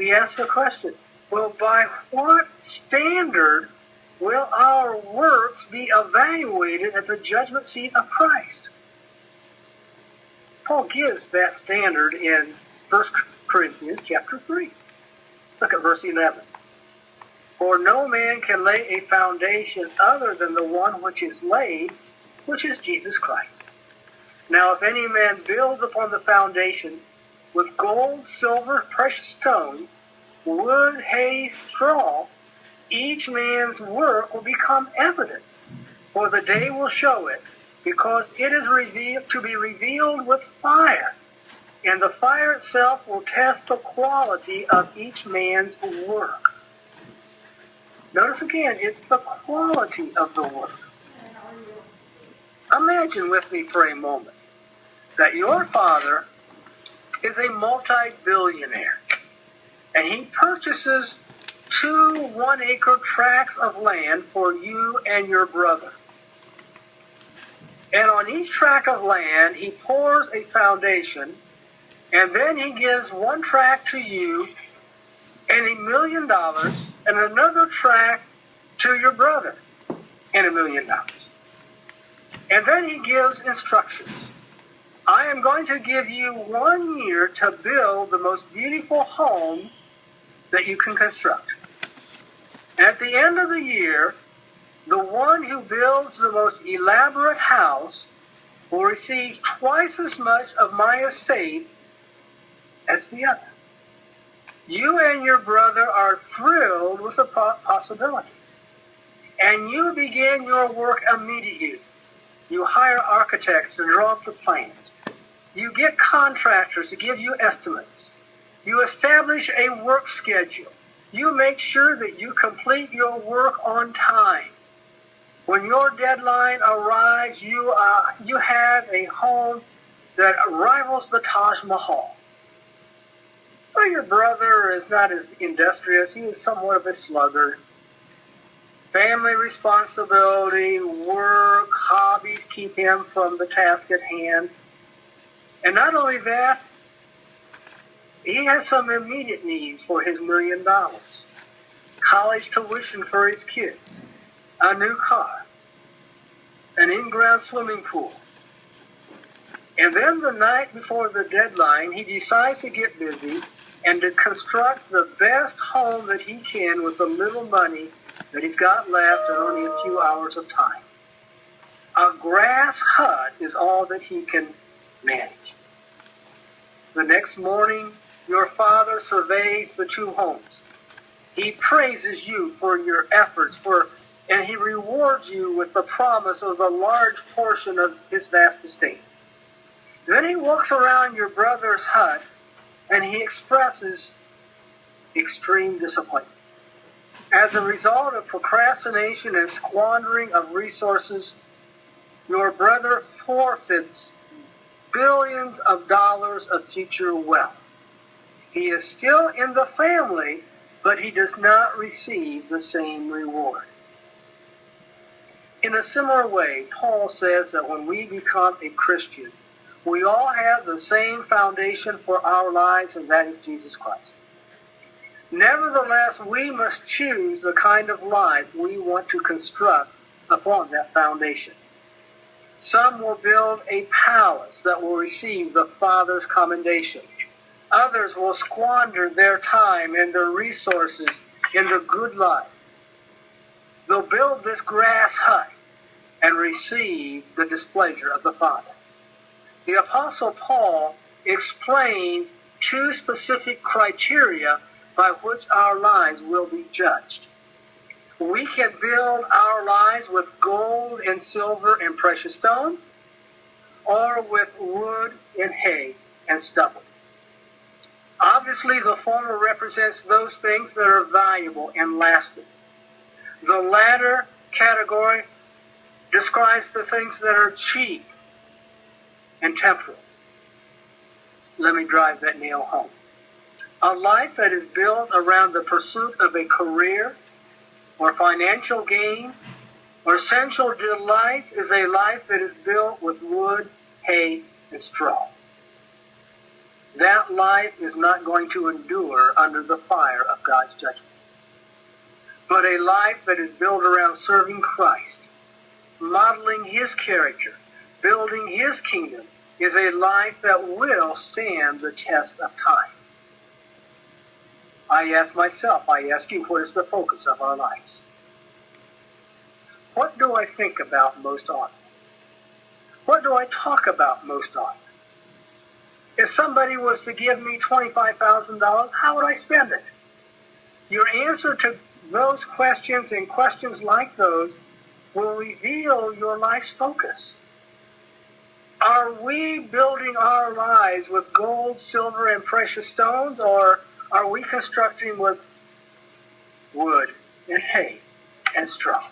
we ask the question, well, by what standard will our works be evaluated at the judgment seat of Christ? Paul gives that standard in 1 Corinthians chapter 3. Look at verse 11. For no man can lay a foundation other than the one which is laid, which is Jesus Christ. Now if any man builds upon the foundation with gold, silver, precious stone, wood, hay, straw, each man's work will become evident, for the day will show it, because it is to be revealed with fire, and the fire itself will test the quality of each man's work. Notice again, it's the quality of the work. Imagine with me for a moment that your father is a multi-billionaire, and he purchases 2 one-acre tracts of land for you and your brother. And on each tract of land, he pours a foundation, and then he gives 1 tract to you and $1 million, and another tract to your brother and $1 million. And then he gives instructions. I am going to give you 1 year to build the most beautiful home that you can construct. At the end of the year, the one who builds the most elaborate house will receive twice as much of my estate as the other. You and your brother are thrilled with the possibility, and you begin your work immediately. You hire architects to draw up the plans. You get contractors to give you estimates. You establish a work schedule. You make sure that you complete your work on time. When your deadline arrives, you have a home that rivals the Taj Mahal. Well, your brother is not as industrious. He is somewhat of a sluggard. Family responsibility, work, hobbies keep him from the task at hand. And not only that, he has some immediate needs for his $1 million. College tuition for his kids, a new car, an in-ground swimming pool. And then the night before the deadline, he decides to get busy and to construct the best home that he can with the little money that he's got left and only a few hours of time. A grass hut is all that he can manage. The next morning, your father surveys the 2 homes. He praises you for your efforts, and he rewards you with the promise of a large portion of his vast estate. Then he walks around your brother's hut, and he expresses extreme disappointment. As a result of procrastination and squandering of resources, your brother forfeits billions of dollars of future wealth. He is still in the family, but he does not receive the same reward. In a similar way, Paul says that when we become a Christian, we all have the same foundation for our lives, and that is Jesus Christ. Nevertheless, we must choose the kind of life we want to construct upon that foundation. Some will build a palace that will receive the Father's commendation. Others will squander their time and their resources in the good life. They'll build this grass hut and receive the displeasure of the Father. The Apostle Paul explains 2 specific criteria by which our lives will be judged. We can build our lives with gold and silver and precious stone, or with wood and hay and stubble. Obviously, the former represents those things that are valuable and lasting. The latter category describes the things that are cheap and temporal. Let me drive that nail home. A life that is built around the pursuit of a career or financial gain or sensual delights is a life that is built with wood, hay, and straw. that life is not going to endure under the fire of God's judgment. But a life that is built around serving Christ, modeling his character, building his kingdom, is a life that will stand the test of time. I ask myself, I ask you, what is the focus of our lives? What do I think about most often? What do I talk about most often? If somebody was to give me $25,000, how would I spend it? Your answer to those questions and questions like those will reveal your life's focus. Are we building our lives with gold, silver, and precious stones, or are we constructing with wood and hay and straw?